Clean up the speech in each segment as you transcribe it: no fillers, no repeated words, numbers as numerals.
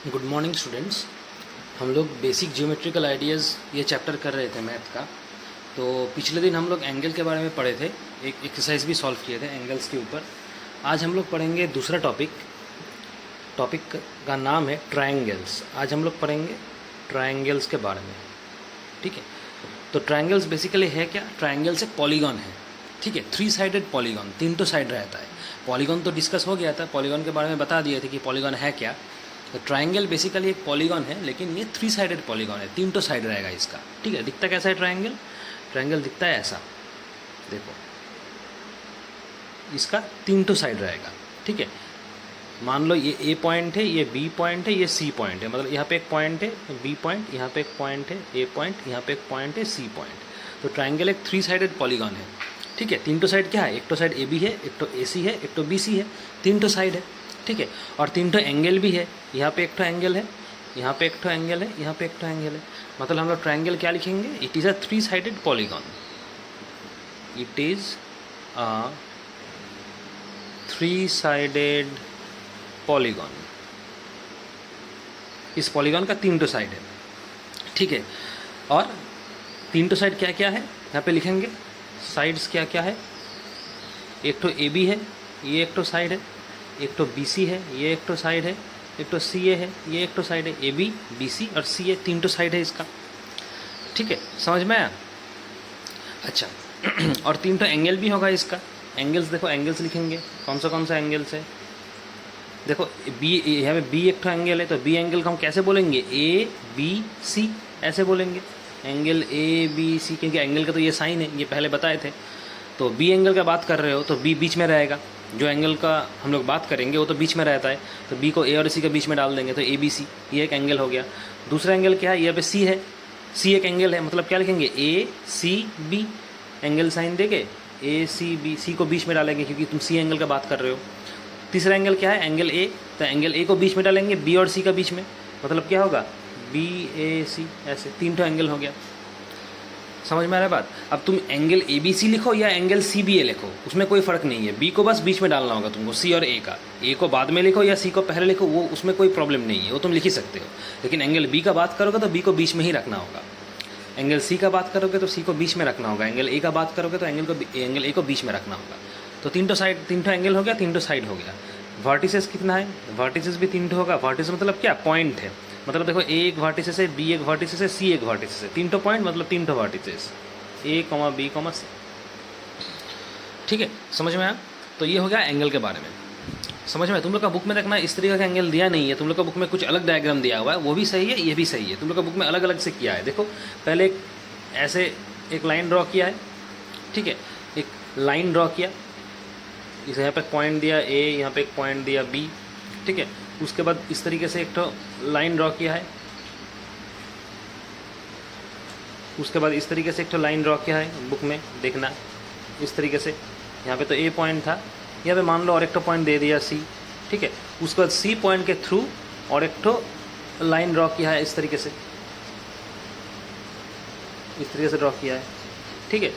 Good morning students. हम लोग basic geometrical ideas ये चैप्टर कर रहे थे मैथ का। तो पिछले दिन हम लोग एंगल के बारे में पढ़े थे, एक एक्सरसाइज भी सॉल्व किए थे एंगल्स के ऊपर। आज हम लोग पढ़ेंगे दूसरा टॉपिक का नाम है ट्रायंगल्स। आज हम लोग पढ़ेंगे ट्रायंगल्स के बारे में, ठीक है। तो ट्रायंगल्स बेसिकली है क्या? ट्रायंगल्स एक पॉलीगॉन है, ठीक है, 3 साइडेड पॉलीगॉन, 3 साइड रहता है। पॉलीगॉन तो डिस्कस हो गया था, पॉलीगॉन के बारे में बता दिए थे कि पॉलीगॉन है क्या। तो ट्रायंगल बेसिकली एक पॉलीगॉन है, लेकिन ये 3 साइडेड पॉलीगॉन है, 3 साइड रहेगा इसका, ठीक है। दिखता कैसा है ट्रायंगल? ट्रायंगल दिखता है ऐसा, देखो, इसका 3 साइड रहेगा, ठीक है। मान लो ये ए पॉइंट है, ये बी पॉइंट है, ये सी पॉइंट है, मतलब यहाँ पे एक पॉइंट है बी पॉइंट, यहाँ पे एक पॉइंट है ए पॉइंट, यहाँ पे एक पॉइंट है सी पॉइंट। तो ट्रायंगल एक 3 साइडेड पॉलीगॉन है, ठीक है। 3 साइड क्या है? एक साइड ए बी है, एक ए सी है, एक बी सी है, 3 साइड है, ठीक है। और 3 एंगल भी है, यहाँ पे एक एंगल है, यहाँ पे एक एंगल है, यहाँ पे एक एंगल है। मतलब हम लोग ट्रायंगल क्या लिखेंगे? It is a 3 sided polygon. It is a 3 sided polygon. इस पॉलीगॉन का 3 साइड है, ठीक है। और 3 साइड क्या क्या है यहाँ पे लिखेंगे? साइड्स क्या क्या है? एक तो ए बी है, ये एक साइड है, एक तो बी सी है, ये एक साइड है, एक तो सी ए है, ये एक साइड है। ए बी बी सी और सी ए 3 साइड है इसका, ठीक है। समझ में आया? अच्छा और 3 एंगल भी होगा इसका। एंगल्स देखो, एंगल्स लिखेंगे, कौन सा एंगल्स है? देखो बी, यहाँ पे बी एक एंगल है, तो बी एंगल को हम कैसे बोलेंगे? ए बी सी ऐसे बोलेंगे, एंगल ए बी सी, क्योंकि एंगल का तो ये साइन है, ये पहले बताए थे। तो बी एंगल का बात कर रहे हो तो बी बीच में रहेगा, जो एंगल का हम लोग बात करेंगे वो तो बीच में रहता है। तो बी को ए और सी के बीच में डाल देंगे, तो ए बी सी, ये एक एंगल हो गया। दूसरा एंगल क्या है? यहाँ पे सी है, सी एक एंगल है, मतलब क्या लिखेंगे? ए सी बी, एंगल साइन देके ए सी बी, सी को बीच में डालेंगे क्योंकि तुम सी एंगल का बात कर रहे हो। तीसरा एंगल क्या है? एंगल ए, तो एंगल ए को बीच में डालेंगे, बी और सी का बीच में, मतलब क्या होगा? बी ए सी, ऐसे 3 एंगल हो गया। समझ में आ रहा है बात? अब तुम एंगल ए बी सी लिखो या एंगल सी बी ए लिखो, उसमें कोई फ़र्क नहीं है। बी को बस बीच में डालना होगा तुमको, सी और ए का। ए को बाद में लिखो या सी को पहले लिखो, वो उसमें कोई प्रॉब्लम नहीं है, वो तुम लिख ही सकते हो। लेकिन एंगल बी का बात करोगे तो बी को बीच में ही रखना होगा। एंगल सी का बात करोगे तो सी को बीच में रखना होगा। एंगल ए का बात करोगे तो एंगल ए को बीच में रखना होगा। तो 3 एंगल हो गया, 3 साइड हो गया। वर्टिसेस कितना है? वर्टिसेस भी 3 होगा। वर्टिसेस मतलब क्या? पॉइंट है, मतलब देखो ए एक वर्टिसेस है, बी एक वर्टिसेस है, सी एक वर्टिसेस है, 3 पॉइंट मतलब 3 वर्टिसेस, ए कॉमा बी कॉमा सी, ठीक है। समझ में आया? तो ये हो गया एंगल के बारे में। समझ में? तुम लोग का बुक में देखना इस तरीके का एंगल दिया नहीं है, तुम लोग का बुक में कुछ अलग डायग्राम दिया हुआ है, वो भी सही है, ये भी सही है। तुम लोग का बुक में अलग अलग से किया है। देखो पहले ऐसे एक लाइन ड्रॉ किया है, ठीक है, एक लाइन ड्रॉ किया, इस यहाँ पे पॉइंट दिया ए, यहाँ पे एक पॉइंट दिया बी, ठीक है। उसके बाद इस तरीके से एक तो लाइन ड्रॉ किया है, उसके बाद इस तरीके से एक तो लाइन ड्रॉ किया है, बुक में देखना इस तरीके से। यहाँ पे तो ए पॉइंट था, यहाँ पे मान लो और एक तो पॉइंट दे दिया सी, ठीक है। उसके बाद सी पॉइंट के थ्रू और एक तो लाइन ड्रॉ किया है, इस तरीके से, इस तरीके से ड्रॉ किया है, ठीक है।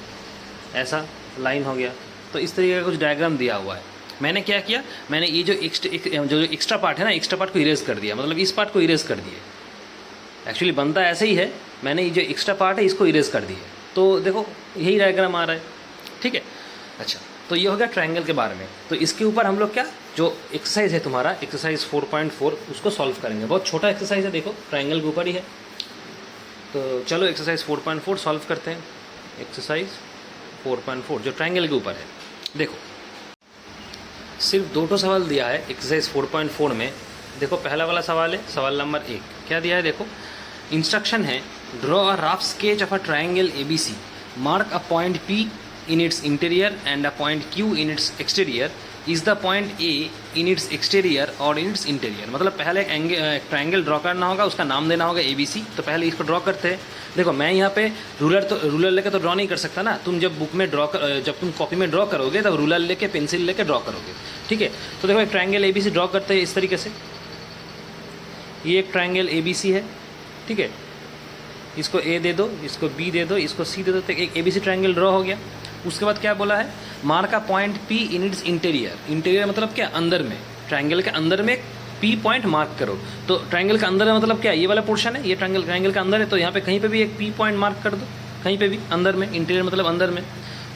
ऐसा लाइन हो गया। तो इस तरीके का कुछ डायग्राम दिया हुआ है। मैंने क्या किया? मैंने ये जो एक्स्ट्रा पार्ट है ना, एक्स्ट्रा पार्ट को इरेज कर दिया, मतलब इस पार्ट को इरेज कर दिए। एक्चुअली बनता ऐसे ही है, मैंने ये जो एक्स्ट्रा पार्ट है इसको इरेज कर दिए। तो देखो यही डायग्राम आ रहा है, ठीक है। अच्छा, तो ये हो गया ट्रायंगल के बारे में। तो इसके ऊपर हम लोग क्या, जो एक्सरसाइज है तुम्हारा एक्सरसाइज 4.4, उसको सॉल्व करेंगे। बहुत छोटा एक्सरसाइज है, देखो ट्रायंगल के ऊपर ही है। तो चलो एक्सरसाइज 4.4 सॉल्व करते हैं। एक्सरसाइज 4.4 जो ट्रायंगल के ऊपर है, देखो सिर्फ 2 सवाल दिया है एक्सरसाइज 4.4 में। देखो पहला वाला सवाल है, सवाल नंबर 1 क्या दिया है? देखो इंस्ट्रक्शन है, draw a rough sketch of a triangle ABC, mark a point P in its interior and a point Q in its exterior. Is the point A in its exterior or in its interior? मतलब पहले एक triangle draw करना होगा, उसका नाम देना होगा ABC। तो पहले इसको ड्रॉ करते हैं। देखो मैं यहाँ पे रूलर लेके तो ड्रॉ नहीं कर सकता ना। तुम जब बुक में जब तुम कॉपी में ड्रॉ करोगे तब रूलर लेके पेंसिल लेके ड्रॉ करोगे, ठीक है। तो देखो एक ट्रायंगल ABC ड्रॉ करते हैं इस तरीके से। ये एक ट्रायंगल ABC है, ठीक है। इसको A दे दो, इसको B दे दो, इसको C दे दो, तो एक ABC ट्रायंगल ड्रॉ हो गया। उसके बाद क्या बोला है? Mark a point P in its interior. Interior मतलब क्या? अंदर में, ट्रायंगल के अंदर में पी पॉइंट मार्क करो। तो ट्रायंगल का अंदर है मतलब क्या, ये वाला पोर्शन है, ये ट्रायंगल का अंदर है, तो यहाँ पे कहीं पे भी एक पी पॉइंट मार्क कर दो, कहीं पे भी अंदर में, इंटीरियर मतलब अंदर में।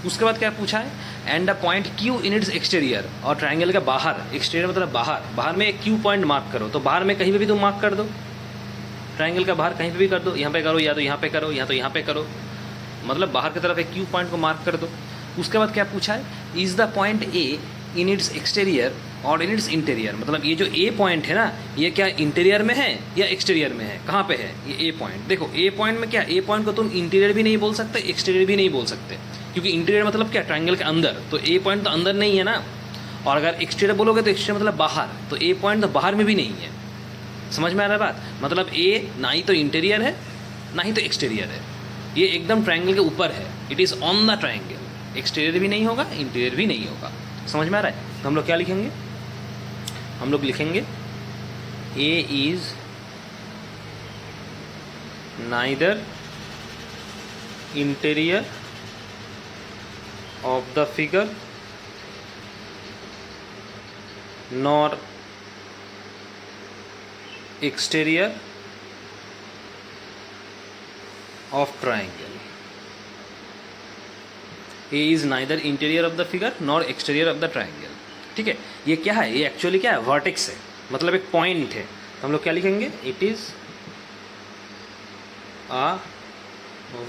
उसके बाद क्या पूछा है, and a point Q in its exterior, और ट्रायंगल का बाहर, एक्सटीरियर मतलब बाहर, बाहर में एक क्यू पॉइंट मार्क करो। तो बाहर में कहीं पे भी तुम मार्क कर दो, ट्रायंगल का बाहर कहीं पे भी कर दो, यहाँ पे करो या तो यहाँ पे करो या तो यहाँ पे करो, मतलब बाहर की तरफ एक क्यू पॉइंट को मार्क कर दो। उसके बाद क्या पूछा है, is the point A in its exterior और इन इट्स इंटीरियर, मतलब ये जो ए पॉइंट है ना, ये क्या इंटीरियर में है या एक्सटीरियर में है, कहाँ पे है ये ए पॉइंट। देखो ए पॉइंट में क्या, ए पॉइंट को तुम इंटीरियर भी नहीं बोल सकते, एक्सटीरियर भी नहीं बोल सकते, क्योंकि इंटीरियर मतलब क्या, ट्रायंगल के अंदर, तो ए पॉइंट तो अंदर नहीं है ना। और अगर एक्सटीरियर बोलोगे तो एक्सटीरियर मतलब बाहर, तो ए पॉइंट तो बाहर में भी नहीं है। समझ में आ रहा है बात, मतलब ए ना ही तो इंटीरियर है ना ही तो एक्सटीरियर है, ये एकदम ट्रायंगल के ऊपर है, it is on the triangle, exterior भी नहीं होगा इंटीरियर भी नहीं होगा। समझ में आ रहा है। तो हम लोग क्या लिखेंगे, हम लोग लिखेंगे A is neither interior of the figure nor exterior of triangle. A is neither interior of the figure nor exterior of the triangle. ठीक है, ये क्या है, ये एक्चुअली क्या है, वर्टेक्स है, मतलब एक पॉइंट है। तो हम लोग क्या लिखेंगे, इट इज अ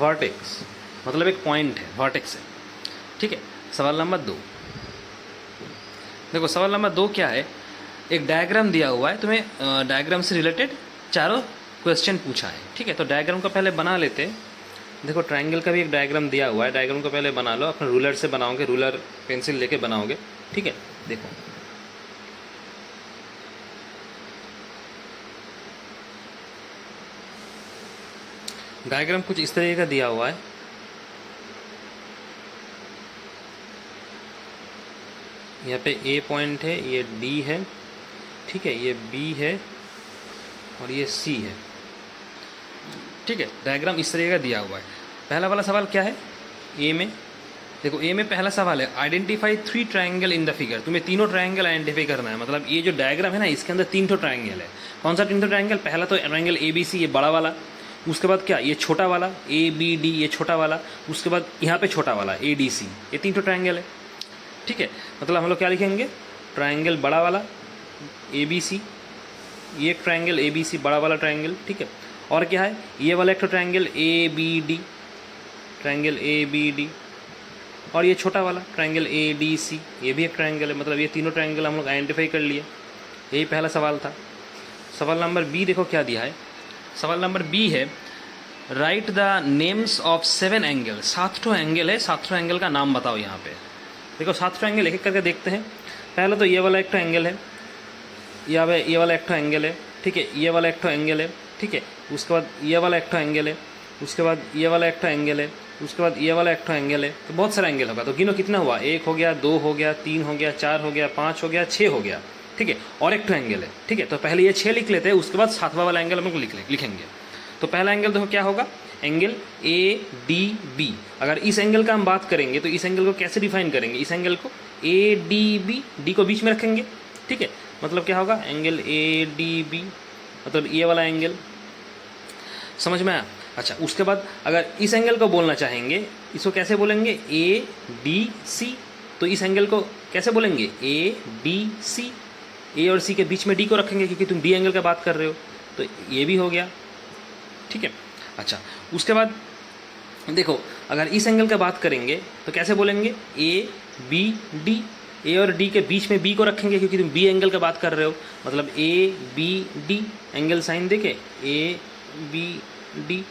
वर्टेक्स, मतलब एक पॉइंट है, वर्टेक्स है। ठीक है, सवाल नंबर 2 देखो, सवाल नंबर 2 क्या है, एक डायग्राम दिया हुआ है तुम्हें, डायग्राम से रिलेटेड चारों क्वेश्चन पूछा है। ठीक है, तो डायग्राम को पहले बना लेते हैं। देखो ट्रायंगल का भी एक डायग्राम दिया हुआ है, डायग्राम को पहले बना लो, अपने रूलर से बनाओगे, रूलर पेंसिल लेके बनाओगे। ठीक है, देखो डायग्राम कुछ इस तरीके का दिया हुआ है। यहाँ पे ए पॉइंट है, ये डी है, ठीक है, ये बी है और ये सी है। ठीक है, डायग्राम इस तरीके का दिया हुआ है। पहला वाला सवाल क्या है, ए में देखो, ए में पहला सवाल है identify 3 triangle in the figure. तुम्हें तीनों ट्रायंगल आइडेंटिफाई करना है, मतलब ये जो डायग्राम है ना, इसके अंदर 3 ट्रायंगल है। कौन सा 3 ट्रायंगल, पहला तो ट्रायंगल ए बी सी, ये बड़ा वाला, उसके बाद क्या, ये छोटा वाला ए बी डी, ये छोटा वाला, उसके बाद यहाँ पे छोटा वाला ए डी सी, ये 3 ट्रायंगल है। ठीक है, मतलब हम लोग क्या लिखेंगे, ट्रायंगल बड़ा वाला ए बी सी, ये एक ट्रायंगल ए बी सी बड़ा वाला ट्रायंगल। ठीक है, और क्या है, ये वाला एक तो triangle A B D, triangle A B D, और ये छोटा वाला ट्रायंगल ए डी सी, ये भी एक ट्रायंगल है। मतलब ये तीनों ट्रायंगल हम लोग आइडेंटिफाई कर लिए। यही पहला सवाल था। सवाल नंबर बी देखो क्या दिया है, सवाल नंबर बी है right the names of 7 angle. 7 angle है, 7 एंगल का नाम बताओ। यहाँ पे देखो 7 एंगल एक एक करके देखते हैं। पहले तो ये वाला एक एंगल है, ये वाला एक एंगल है, ठीक है, ये वाला एक एंगल है, ठीक है, उसके बाद ये वाला एक एंगल है, उसके बाद ये वाला एक एंगल है, उसके बाद ये वाला एक एंगल है। तो बहुत सारा एंगल होगा। तो गिनो कितना हुआ, 1 हो गया, 2 हो गया, 3 हो गया, 4 हो गया, 5 हो गया, 6 हो गया। ठीक है, और एक एंगल है। ठीक है, तो पहले ये 6 लिख लेते हैं, उसके बाद 7वां वाला एंगल हम लोग लिखेंगे। तो पहला एंगल देखो क्या होगा, एंगल ए डी बी। अगर इस एंगल का हम बात करेंगे तो इस एंगल को कैसे डिफाइन करेंगे, इस एंगल को ए डी बी, डी को बीच में रखेंगे। ठीक है, मतलब क्या होगा, एंगल ए डी बी, मतलब ये वाला एंगल। समझ में आया। अच्छा, उसके बाद अगर इस एंगल को बोलना चाहेंगे, इसको कैसे बोलेंगे, ए डी सी। तो इस एंगल को कैसे बोलेंगे, ए डी सी। ए और सी के बीच में डी को रखेंगे क्योंकि तुम डी एंगल का बात कर रहे हो। तो ये भी हो गया। ठीक है, अच्छा, उसके बाद देखो अगर इस एंगल का बात करेंगे तो कैसे बोलेंगे, ए बी डी। ए और डी के बीच में बी को रखेंगे क्योंकि तुम बी एंगल का बात कर रहे हो। मतलब A B D, angle sine देके ए बी डी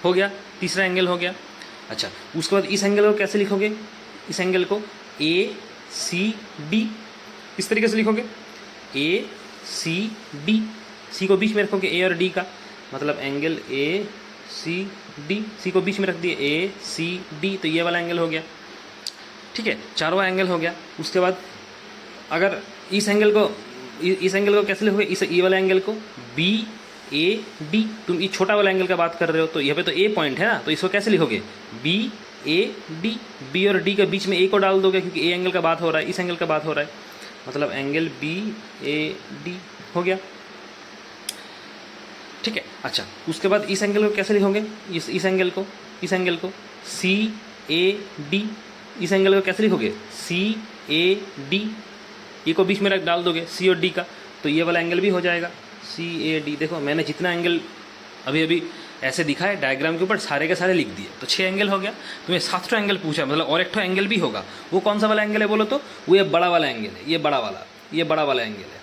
हो गया, तीसरा एंगल हो गया। अच्छा, उसके बाद इस एंगल को कैसे लिखोगे, इस एंगल को ए सी डी, इस तरीके से लिखोगे, ए सी डी, सी को बीच में रखोगे ए और डी का, मतलब एंगल ए सी डी, सी को बीच में रख दिए ए सी डी, तो ये वाला एंगल हो गया। ठीक है, 4वां एंगल हो गया। उसके बाद अगर इस एंगल को कैसे लिखोगे, इस ये वाला एंगल को बी ए डी। तुम ये छोटा वाला एंगल का बात कर रहे हो, तो यहाँ पे तो ए पॉइंट है ना, तो इसको कैसे लिखोगे, बी ए डी। बी और डी के बीच में ए को डाल दोगे क्योंकि ए एंगल का बात हो रहा है, इस एंगल का बात हो रहा है। मतलब एंगल बी ए डी हो गया, ठीक है। अच्छा, उसके बाद इस एंगल को कैसे लिखोगे, इस एंगल को सी ए डी, इस एंगल को कैसे लिखोगे सी ए डी, ये को बीच में रख डाल दोगे सी और डी का, तो ये वाला एंगल भी हो जाएगा सी ए डी। देखो मैंने जितना एंगल अभी ऐसे दिखा है डायग्राम के ऊपर सारे के सारे लिख दिए, तो 6 एंगल हो गया। तुम्हें 7 एंगल पूछा, मतलब और एक एंगल भी होगा, वो कौन सा वाला एंगल है बोलो तो, वो ये बड़ा वाला एंगल है, ये बड़ा वाला एंगल है,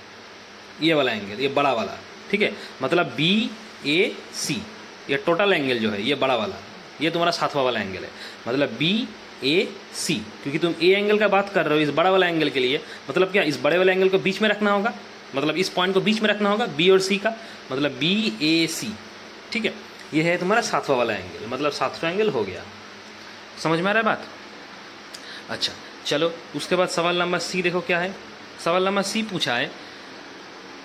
ये वाला एंगल, ये बड़ा वाला, ठीक है। मतलब बी ए सी, ये टोटल एंगल जो है ये बड़ा वाला, ये तुम्हारा 7वां वाला एंगल है। मतलब बी ए सी, क्योंकि तुम ए एंगल का बात कर रहे हो इस बड़ा वाला एंगल के लिए, मतलब क्या इस बड़े वाले एंगल को बीच में रखना होगा, मतलब इस पॉइंट को बीच में रखना होगा बी और सी का, मतलब बी ए सी, ठीक है। ये है तुम्हारा 7वां वाला एंगल, मतलब 7वां एंगल हो गया। समझ में आ रहा है बात? अच्छा चलो, उसके बाद सवाल नंबर सी देखो क्या है। सवाल नंबर सी पूछा है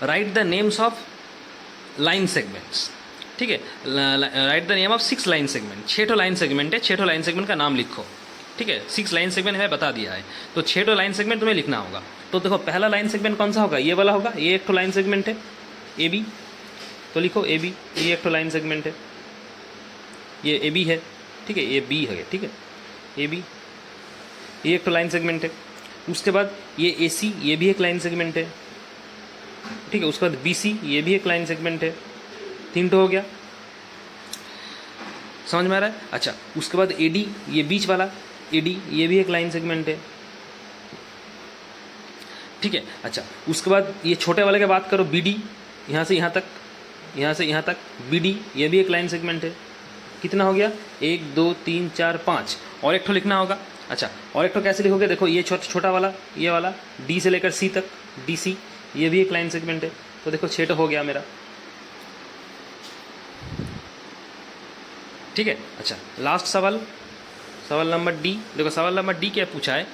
right the names of line segments, ठीक है। Right the name of 6 line segment, 6 line segment है, 6 लाइन सेगमेंट का नाम लिखो, ठीक है। 6 लाइन सेगमेंट है बता दिया है, तो 6 लाइन सेगमेंट तुम्हें लिखना होगा। तो देखो पहला लाइन सेगमेंट कौन सा होगा, ये वाला होगा, ये एक लाइन सेगमेंट है ए बी, तो लिखो ए बी, ये एक लाइन सेगमेंट है, ये ए बी है, ठीक है, ये बी है, ठीक है, ए बी, ये एक लाइन सेगमेंट है। उसके बाद ये ए सी, ये भी एक लाइन सेगमेंट है, ठीक है। उसके बाद बी सी, ये भी एक लाइन सेगमेंट है, 3 हो गया। समझ में आ रहा है? अच्छा, उसके बाद ए डी, ये बीच वाला ए डी, ये भी एक लाइन सेगमेंट है, ठीक है। अच्छा, उसके बाद ये छोटे वाले की बात करो बी डी, यहाँ से यहाँ तक, यहाँ से यहाँ तक बी डी, ये भी एक लाइन सेगमेंट है। कितना हो गया, 1 2 3 4 5, और एक ठो लिखना होगा। अच्छा, और एक ठो कैसे लिखोगे, देखो ये छोटा वाला, ये वाला डी से लेकर सी तक, डी सी, ये भी एक लाइन सेगमेंट है। तो देखो 6 हो गया मेरा, ठीक है। अच्छा, लास्ट सवाल, सवाल नंबर डी। देखो सवाल नंबर डी क्या पूछा है,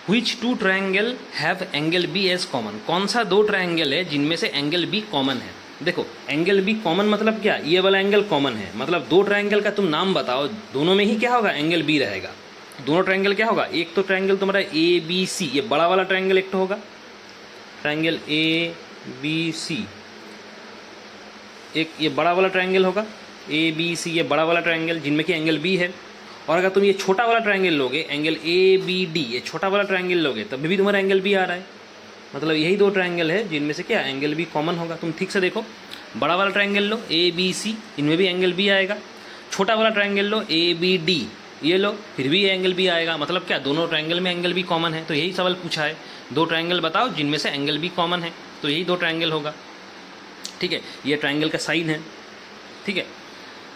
which 2 triangle have angle B as common, कौन सा 2 ट्रायंगल है जिनमें से एंगल बी कॉमन है। देखो एंगल बी कॉमन मतलब क्या, ये वाला एंगल कॉमन है, मतलब 2 ट्रायंगल का तुम नाम बताओ, दोनों में ही क्या होगा, एंगल बी रहेगा। दोनों ट्रायंगल क्या होगा, एक तो ट्रायंगल तुम्हारा ए बी सी, ये बड़ा वाला ट्रायंगल एक तो होगा, ट्रायंगल ए बी सी, एक ये बड़ा वाला ट्रायंगल होगा ए बी सी, ये बड़ा वाला ट्रायंगल जिनमें कि एंगल बी है। और अगर तुम ये छोटा वाला ट्रायंगल लोगे, एंगल ए बी डी, ये छोटा वाला ट्रायंगल लोगे, तब भी तुम्हारा एंगल बी आ रहा है। मतलब यही 2 ट्रायंगल है जिनमें से क्या एंगल बी कॉमन होगा। तुम ठीक से देखो, बड़ा वाला ट्रायंगल लो ए बी सी, इनमें भी एंगल बी आएगा। छोटा वाला ट्रायंगल लो ए बी डी, ये लो, फिर भी एंगल बी आएगा। मतलब क्या, दोनों ट्रायंगल में एंगल बी कॉमन है। तो यही सवाल पूछा है, 2 ट्रायंगल बताओ जिनमें से एंगल बी कॉमन है, तो यही 2 ट्रायंगल होगा, ठीक है। ये ट्रायंगल का साइन है, ठीक है,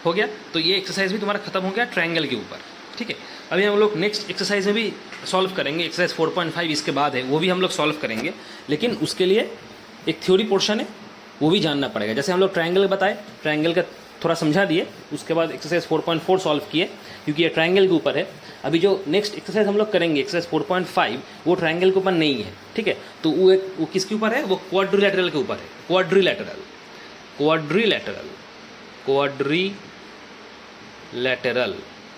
हो गया। तो ये एक्सरसाइज भी तुम्हारा खत्म हो गया ट्रायंगल के ऊपर, ठीक है। अभी हम लोग नेक्स्ट एक्सरसाइज में भी सॉल्व करेंगे, एक्सरसाइज 4.5 इसके बाद है, वो भी हम लोग सॉल्व करेंगे, लेकिन उसके लिए एक थ्योरी पोर्शन है, वो भी जानना पड़ेगा। जैसे हम लोग ट्रायंगल बताए, ट्रायंगल का थोड़ा समझा दिए, उसके बाद एक्सरसाइज 4.4 सॉल्व किए, क्योंकि ये ट्रायंगल के ऊपर है। अभी जो नेक्स्ट एक्सरसाइज हम लोग करेंगे एक्सरसाइज 4.5, वो ट्रायंगल के ऊपर नहीं है, ठीक है। तो वो किसके ऊपर है, वो क्वाड्रिलैटरल के ऊपर है, क्वाड्रिलैटरल,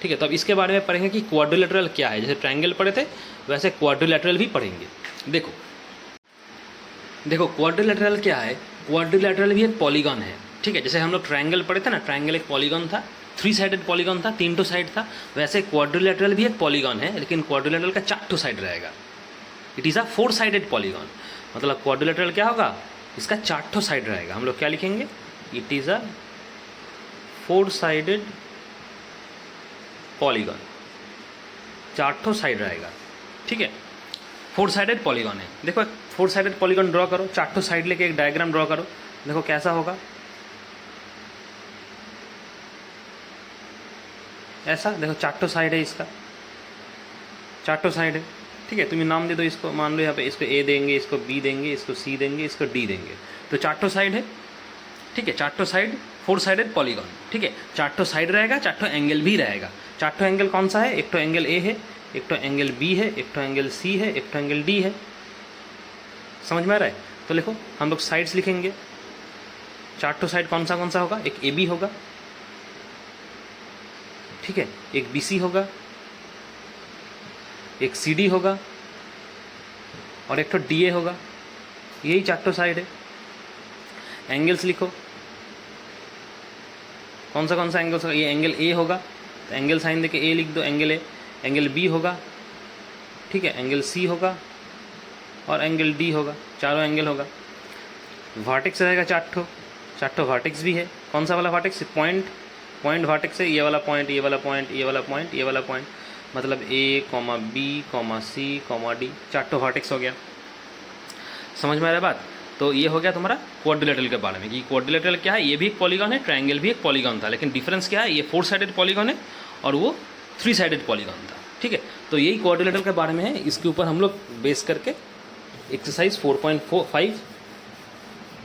ठीक है। तो अब इसके बारे में पढ़ेंगे कि क्वाड्रिलैटरल क्या है। जैसे ट्रायंगल पढ़े थे वैसे क्वाड्रिलैटरल भी पढ़ेंगे। देखो क्वाड्रिलैटरल क्या है, क्वाड्रिलैटरल भी एक पॉलीगॉन है, ठीक है। जैसे हम लोग ट्रायंगल पढ़े थे ना, ट्रायंगल एक पॉलीगॉन था, 3 साइडेड पॉलीगॉन था, 3 साइड था, वैसे क्वाड्रिलैटरल भी एक पॉलीगॉन है, लेकिन क्वाड्रिलैटरल का 4 साइड रहेगा। It is a 4 sided polygon. मतलब क्वाड्रिलैटरल क्या होगा, इसका 4 साइड रहेगा। हम लोग क्या लिखेंगे, it is a 4 sided polygon, 4 side रहेगा, ठीक है। 4 साइडेड पॉलीगॉन है। देखो 4 साइडेड पॉलीगॉन ड्रॉ करो, 4 साइड लेके एक डायग्राम ड्रॉ करो, देखो कैसा होगा। ऐसा देखो 4 साइड है, इसका 4 साइड है, ठीक है। तुम नाम दे दो इसको, मान लो यहाँ पे इसको ए देंगे, इसको बी देंगे, इसको सी देंगे, इसको डी देंगे, तो 4 साइड है, ठीक है। 4 साइड 4 साइडेड पॉलीगॉन, ठीक है। 4 साइड रहेगा, 4 एंगल भी रहेगा। 4 एंगल कौन सा है, एक तो एंगल ए है, एक तो एंगल बी है, एक तो एंगल सी है, एक तो एंगल डी है। समझ में आ रहा है? तो लिखो, हम लोग साइड्स लिखेंगे। 4 साइड कौन सा होगा, एक ए बी होगा, ठीक है, एक बी सी होगा, एक सी डी होगा, और एक तो डी ए होगा। यही 4 साइड है, एंगल्स लिखो, कौन सा एंगल्स होगा, ये एंगल ए होगा तो एंगल साइन देके ए लिख दो, एंगल ए। एंगल बी होगा, ठीक है, एंगल सी होगा और एंगल डी होगा, चारों एंगल होगा। वर्टेक्स रहेगा चार ठो वर्टेक्स भी है। कौन सा वाला वर्टेक्स, पॉइंट वर्टेक्स है, ये वाला पॉइंट, ये वाला पॉइंट, ये वाला पॉइंट, ये वाला पॉइंट, मतलब ए comma B comma C comma D, चार ठो वर्टेक्स हो गया। समझ में आ रहा है बात। तो ये हो गया तुम्हारा क्वाड्रिलेटरल के बारे में कि क्वाड्रिलेटरल क्या है, ये भी एक पॉलीगॉन है, ट्रायंगल भी एक पॉलीगॉन था, लेकिन डिफरेंस क्या है, ये 4 साइडेड पॉलीगॉन है और वो 3 साइडेड पॉलीगॉन था। ठीक है, तो यही क्वाड्रिलेटरल के बारे में है। इसके ऊपर हम लोग बेस करके एक्सरसाइज 4.5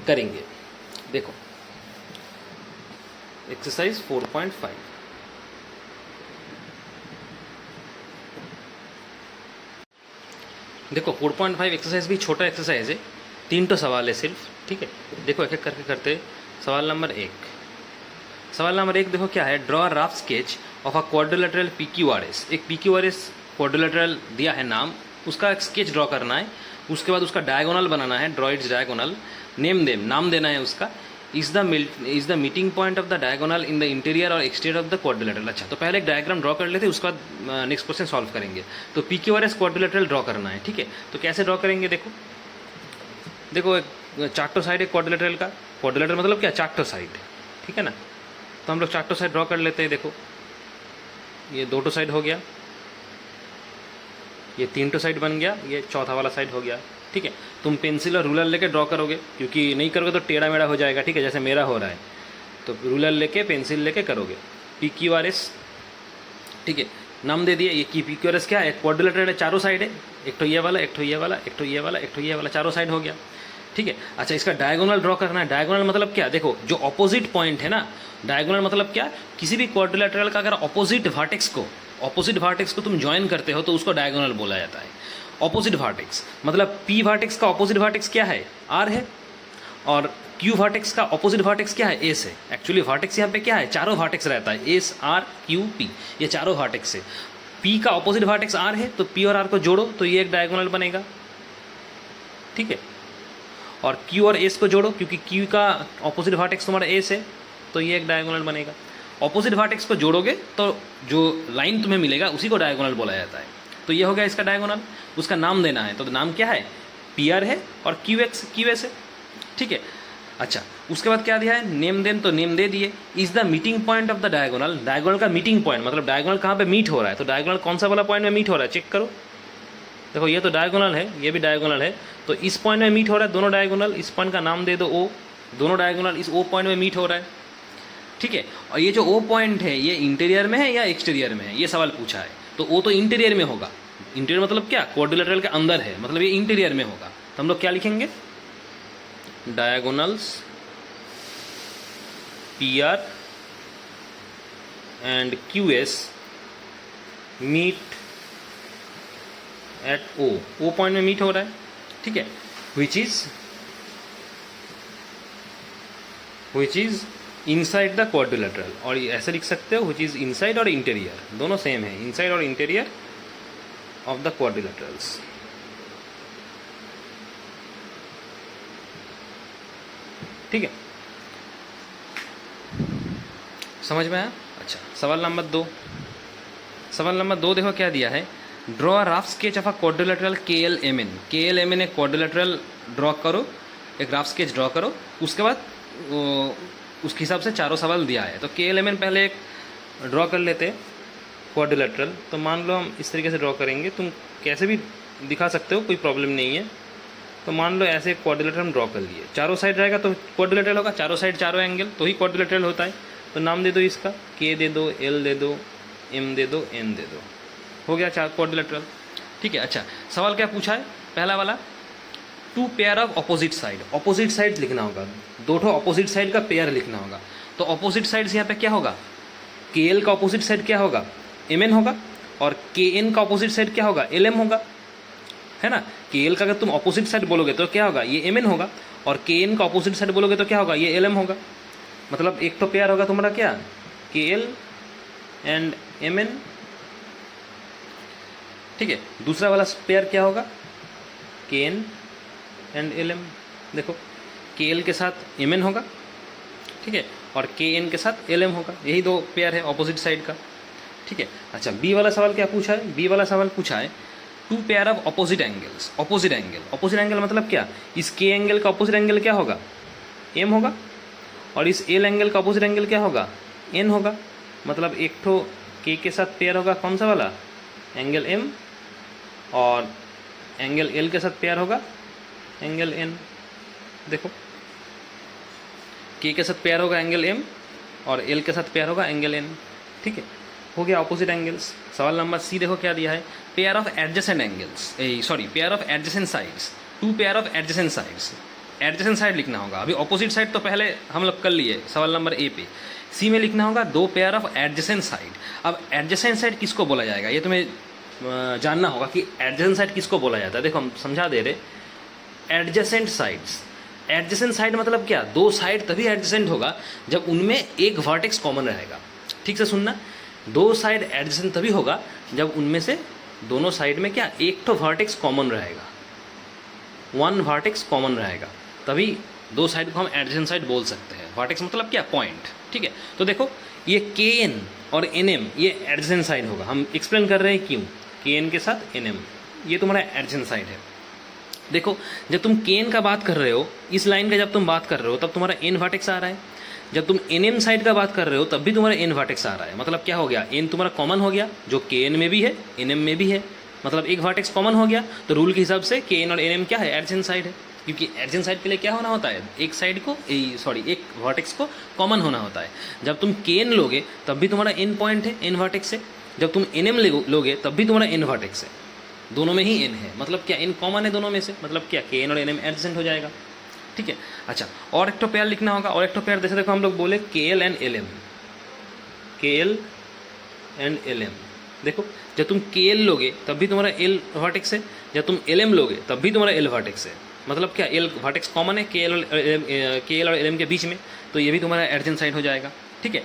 करेंगे। देखो एक्सरसाइज 4.5, देखो 4.5 एक्सरसाइज भी छोटा एक्सरसाइज है, 3 सवाल है सिर्फ। ठीक है, देखो एक एक करके करते। सवाल नंबर 1 देखो क्या है, draw rough sketch of a quadrilateral PQRS। एक PQRS क्वाड्रिलेटरल दिया है नाम, उसका एक स्केच ड्रॉ करना है। उसके बाद उसका डायगोनल बनाना है, ड्रॉ इट्स डायगोनल, नाम देना है उसका। Is the meeting point of the diagonal in the interior और एक्सटीरियर ऑफ द क्वाड्रिलेटरल। अच्छा, तो पहले एक डायग्राम ड्रॉ कर लेते हैं, उसके बाद नेक्स्ट क्वेश्चन सॉल्व करेंगे। तो PQRS क्वाड्रिलेटरल ड्रॉ करना है। ठीक है, तो कैसे ड्रॉ करेंगे, देखो चार्टो साइड है क्वाड्रिलेटरल का। क्वाड्रिलेटरल मतलब क्या, चार्टो साइड, ठीक है ना। तो हम लोग चार्टो साइड ड्रॉ कर लेते हैं। देखो ये 2 साइड हो गया, ये 3 साइड बन गया, ये चौथा वाला साइड हो गया। ठीक है, तुम पेंसिल और रूलर लेके ड्रॉ करोगे, क्योंकि नहीं करोगे तो टेढ़ा मेढ़ा हो जाएगा। ठीक है, जैसे मेरा हो रहा है, तो रूलर लेके पेंसिल लेके करोगे। PQRS, ठीक है, नाम दे दिए। ये की PQRS क्या है, क्वाड्रिलेटरल है, चारों साइड है, एक तो ये वाला, एक तो ये वाला, एक तो ये वाला, एक तो ये वाला, चारों साइड हो गया। ठीक है, अच्छा इसका डायगोनल ड्रॉ करना है। डायगोनल मतलब क्या, देखो जो ऑपोजिट पॉइंट है ना, डायगोनल मतलब क्या, किसी भी क्वाड्रिलेटरल का अगर ऑपोजिट वर्टेक्स को तुम ज्वाइन करते हो तो उसको डायगोनल बोला जाता है। ऑपोजिट वर्टेक्स मतलब P वर्टेक्स का ऑपोजिट वर्टेक्स क्या है, R है, और Q वर्टेक्स का ऑपोजिट वर्टेक्स क्या है, S है। एक्चुअली वर्टेक्स यहाँ पे क्या है, चारों वर्टेक्स रहता है, S R Q P, ये चारों वर्टेक्स है। P का ऑपोजिट वर्टेक्स R है, तो P और R को जोड़ो तो ये एक डायगोनल बनेगा। ठीक है, और Q और S को जोड़ो, क्योंकि Q का ऑपोजिट वर्टेक्स तुम्हारा S है, तो ये एक डायगोनल बनेगा। ऑपोजिट वर्टेक्स को जोड़ोगे तो जो लाइन तुम्हें मिलेगा उसी को डायगोनल बोला जाता है। तो ये हो गया इसका डायगोनल। उसका नाम देना है, तो नाम क्या है, PR है और QS है। ठीक है, अच्छा उसके बाद क्या दिया है, नेम देन, तो नेम दे दिए। Is the meeting point of the diagonal, diagonal का मीटिंग पॉइंट मतलब डायगोनल कहाँ पे मीट हो रहा है, तो डायगोनल कौन सा वाला पॉइंट में मीट हो रहा है, चेक करो। देखो ये तो डायगोनल है, ये भी डायगोनल है, तो इस पॉइंट में मीट हो रहा है दोनों डायगोनल। इस पॉइंट का नाम दे दो O, दोनों डायगोनल इस O पॉइंट में मीट हो रहा है। ठीक है, और ये जो O पॉइंट है ये इंटीरियर में है या एक्सटीरियर में है, ये सवाल पूछा है। तो O तो इंटीरियर में होगा। इंटीरियर मतलब क्या, क्वाड्रिलेटरल के अंदर है, मतलब ये इंटीरियर में होगा। तो हम लोग क्या लिखेंगे, diagonals PR and QS meet at O point में मीट हो रहा है। ठीक है, which is inside the quadrilateral, और ऐसे लिख सकते हो विच इज इनसाइड और इंटीरियर, दोनों सेम है, इनसाइड और इंटीरियर ऑफ द क्वाड्रिलेटरल्स। ठीक है, समझ में आया। अच्छा सवाल नंबर 2 देखो क्या दिया है, draw a rough sketch of a quadrilateral KLMN। KLMN एक क्वाड्रिलेटरल ड्रॉ करो, एक रफ स्केच ड्रॉ करो। उसके बाद उसके हिसाब से चारों सवाल दिया है। तो KLMN पहले एक ड्रॉ कर लेते क्वाड्रिलेटरल। तो मान लो हम इस तरीके से ड्रॉ करेंगे, तुम कैसे भी दिखा सकते हो, कोई प्रॉब्लम नहीं है। तो मान लो ऐसे क्वाड्रिलेटरल हम ड्रॉ कर लिए, चारों साइड रहेगा तो क्वाड्रिलेटरल होगा, चारों साइड चारों एंगल, तो ही क्वाड्रिलेटरल होता है। तो नाम दे दो इसका, K दे दो, L दे दो, M दे दो, N दे दो, हो गया चार क्वाड्रिलेटरल। ठीक है, अच्छा सवाल क्या पूछा है, पहला वाला 2 पेयर ऑफ ऑपोजिट साइड लिखना होगा, 2 ऑपोजिट साइड का पेयर लिखना होगा। तो ऑपोजिट साइड यहाँ पे क्या होगा, KL का ऑपोजिट साइड क्या होगा, MN होगा, और KN का ऑपोजिट साइड क्या होगा, LM होगा, है ना। KL का अगर तुम ऑपोजिट साइड बोलोगे तो क्या होगा, ये MN होगा, और KN का ऑपोजिट साइड बोलोगे तो क्या होगा, ये LM होगा। मतलब एक तो पेयर होगा तुम्हारा क्या, KL एंड MN। ठीक है, दूसरा वाला पेयर क्या होगा, KN एंड LM। देखो के एल के साथ एम एन होगा, ठीक है, और के एन के साथ एल एम होगा। यही दो पेयर है ऑपोजिट साइड का, ठीक है। अच्छा, बी वाला सवाल क्या पूछा है? बी वाला सवाल पूछा है two pair of opposite angles. Opposite angle मतलब क्या? इस के एंगल का ऑपोजिट एंगल क्या होगा? एम होगा, और इस एल एंगल का ऑपोजिट एंगल क्या होगा? एन होगा। मतलब एक ठो के साथ पेयर होगा कौन सा वाला? एंगल एम, और एंगल एल के साथ पेयर होगा एंगल एन। देखो, के साथ पेयर होगा एंगल एम और एल के साथ पेयर होगा एंगल एन, ठीक है, हो गया ऑपोजिट एंगल्स। सवाल नंबर सी देखो क्या दिया है, pair of adjacent angles, pair of adjacent sides, two pair of adjacent sides. Adjacent side लिखना होगा, अभी ऑपोजिट साइड तो पहले हम लोग कर लिए सवाल नंबर ए पे। सी में लिखना होगा दो पेयर ऑफ एडजेसेंट साइड। अब एडजेसेंट साइड किसको बोला जाएगा ये तुम्हें जानना होगा कि एडजेसेंट साइड किसको बोला जाता है। देखो हम समझा दे रहे, एडजेसेंट साइड्स, एडजेसेंट साइड मतलब क्या? दो साइड तभी एडजेसेंट होगा जब उनमें एक वर्टेक्स कॉमन रहेगा। ठीक से सुनना, दो साइड एडजेसेंट तभी होगा जब उनमें से दोनों साइड में क्या? एक तो वर्टेक्स कॉमन रहेगा, वन वर्टेक्स कॉमन रहेगा, तभी दो साइड को हम एडजेसेंट साइड बोल सकते हैं। वर्टेक्स मतलब क्या? पॉइंट, ठीक है। तो देखो ये के एन और एन एम ये एडजेसेंट साइड होगा। हम एक्सप्लेन कर रहे हैं क्यों। के एन के साथ एन एम ये तुम्हारा एडजेसेंट साइड है। देखो जब तुम के एन का बात कर रहे हो, इस लाइन का जब तुम बात कर रहे हो तब तुम्हारा एन वर्टेक्स आ रहा है। जब तुम एन एम साइड का बात कर रहे हो तब भी तुम्हारा एन वर्टेक्स आ रहा है। मतलब क्या हो गया? एन तुम्हारा कॉमन हो गया, जो के एन में भी है एन एम में भी है, मतलब एक वर्टेक्स कॉमन हो गया। तो रूल के हिसाब से के एन और एन एम क्या है? एडजेसेंट साइड है, क्योंकि एडजेसेंट साइड के लिए क्या होना होता है? एक साइड को एक वर्टेक्स को कॉमन होना होता है। जब तुम के एन लोगे तब भी तुम्हारा एन पॉइंट है, एन वर्टेक्स है। जब तुम एन एम लोगे तब भी तुम्हारा एन वर्टेक्स है, दोनों में ही एन है। मतलब क्या? एन कॉमन है दोनों में से, मतलब क्या? के एन और एन एम एडजेसेंट हो जाएगा, ठीक है। अच्छा, और एक तो पेयर लिखना होगा, और एक तो पेयर जैसे देखो हम लोग बोले के एल एंड एल एम, के एल एंड एल एम। देखो जब तुम के एल लोगे तब भी तुम्हारा एल वर्टेक्स है, जब तुम एल एम लोगे तब भी तुम्हारा एल वर्टेक्स है। मतलब क्या? एल वर्टेक्स कॉमन है के एल और एल एम के बीच में, तो ये भी तुम्हारा एडजेसेंट साइड हो जाएगा, ठीक है।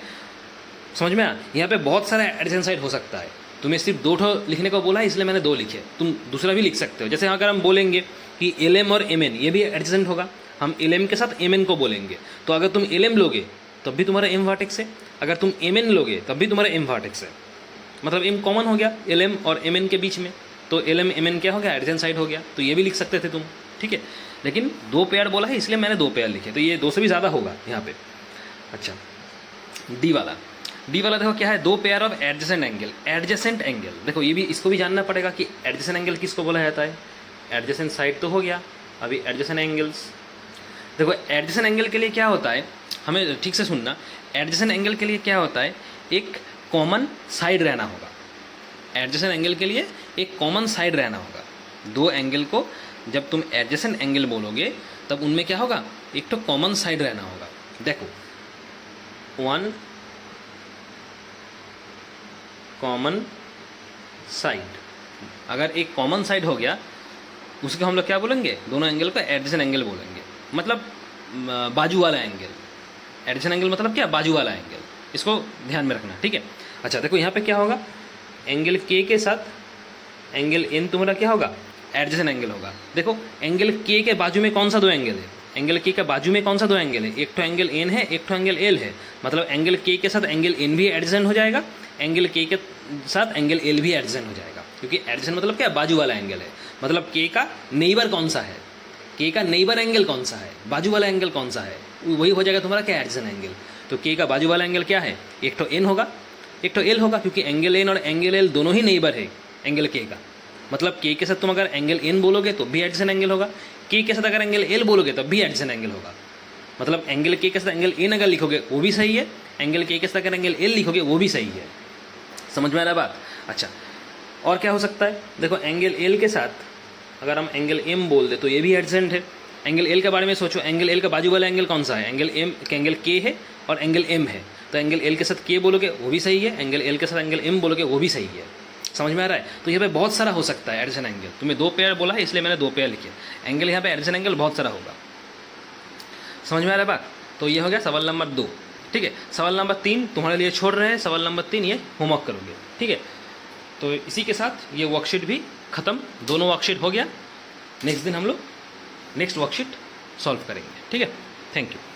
समझ में आया? यहाँ पे बहुत सारा एडजेसेंट साइड हो सकता है। तुम्हें सिर्फ दो ठो लिखने को बोला है इसलिए मैंने दो लिखे, तुम दूसरा भी लिख सकते हो। जैसे अगर हम बोलेंगे कि एल एम और एम एन ये भी एडजेसेंट होगा, हम एल एम के साथ एम एन को बोलेंगे, तो अगर तुम एल एम लोगे तब भी तुम्हारा एम वर्टेक्स है, अगर तुम एम एन लोगे तब भी तुम्हारा एम वर्टेक्स है। मतलब एम कॉमन हो गया एल एम और एम एन के बीच में, तो एल एम एम एन क्या हो गया? एडजेसेंट साइड हो गया। तो ये भी लिख सकते थे तुम, ठीक है। लेकिन दो पेयर बोला है इसलिए मैंने दो पेयर लिखे, तो ये दो से भी ज़्यादा होगा यहाँ पे। अच्छा, डी वाला देखो क्या है? दो pair of adjacent angle. Adjacent angle देखो ये भी, इसको भी जानना पड़ेगा कि एडजेसेंट एंगल किसको बोला जाता है। एडजेसेंट साइड तो हो गया, अभी एडजेसेंट एंगल्स। देखो एडजेसेंट एंगल के लिए क्या होता है, हमें ठीक से सुनना। एडजेसेंट एंगल के लिए क्या होता है? एक कॉमन साइड रहना होगा। एडजेसेंट एंगल के लिए एक कॉमन साइड रहना होगा। दो एंगल को जब तुम एडजेसेंट एंगल बोलोगे तब उनमें क्या होगा? एक तो कॉमन साइड रहना होगा। देखो, वन कॉमन साइड, अगर एक कॉमन साइड हो गया उसको हम लोग क्या बोलेंगे? दोनों एंगल को एडजेसेंट एंगल बोलेंगे, मतलब बाजू वाला एंगल। एडजेसेंट एंगल मतलब क्या? बाजू वाला एंगल। इसको ध्यान में रखना, ठीक है। अच्छा देखो यहाँ पे क्या होगा? एंगल के साथ एंगल एन तुम्हारा क्या होगा? एडजेसेंट एंगल होगा। देखो एंगल के बाजू में कौन सा दो एंगल है? एंगल के बाजू में कौन सा दो एंगल है? एक तो एंगल एन है, एक तो एंगल एल है। मतलब एंगल के साथ एंगल एन भी एडजेसेंट हो जाएगा, एंगल के साथ एंगल एल भी एडजेसेंट हो जाएगा। क्योंकि एडजेसेंट मतलब क्या? बाजू वाला एंगल है। मतलब के का नेबर कौन सा है? के का नेबर एंगल कौन सा है? बाजू वाला एंगल कौन सा है? वही हो जाएगा तुम्हारा क्या? Adjacent angle. तो के का बाजू वाला एंगल क्या है? एक तो एन होगा, एक तो एल होगा, क्योंकि एंगल एन और एंगल एल दोनों ही नेबर है एंगल के का। मतलब के साथ तुम अगर एंगल एन बोलोगे तो भी एडजेसेंट एंगल होगा, के साथ अगर एंगल एल बोलोगे तब भी एडजेसेंट एंगल होगा। मतलब एंगल के साथ एंगल एन अगर लिखोगे वो भी सही है, एंगल के साथ अगर एंगल एल लिखोगे वो भी सही है। समझ में आ रहा बात? अच्छा, और क्या हो सकता है? देखो एंगल एल के साथ अगर हम एंगल एम बोल दे तो ये भी एडजेसेंट है। एंगल एल के बारे में सोचो, एंगल एल का बाजू वाला एंगल कौन सा है? एंगल के है और एंगल एम है। तो एंगल एल के साथ के बोलोगे वो भी सही है, एंगल एल के साथ एंगल एम बोलोगे वो भी सही है। समझ में आ रहा है? तो यहाँ पे बहुत सारा हो सकता है एडजेसेंट एंगल। तुम्हें दो पेयर बोला है इसलिए मैंने दो पेयर लिखे। एंगल यहाँ पे एडजेसेंट एंगल बहुत सारा होगा। समझ में आ रहा है बात? तो ये हो गया सवाल नंबर 2, ठीक है। सवाल नंबर 3 तुम्हारे लिए छोड़ रहे हैं, सवाल नंबर 3 ये होमवर्क करोगे, ठीक है। तो इसी के साथ ये वर्कशीट भी ख़त्म, दोनों वर्कशीट हो गया। नेक्स्ट दिन हम लोग नेक्स्ट वर्कशीट सॉल्व करेंगे। ठीक है, थैंक यू।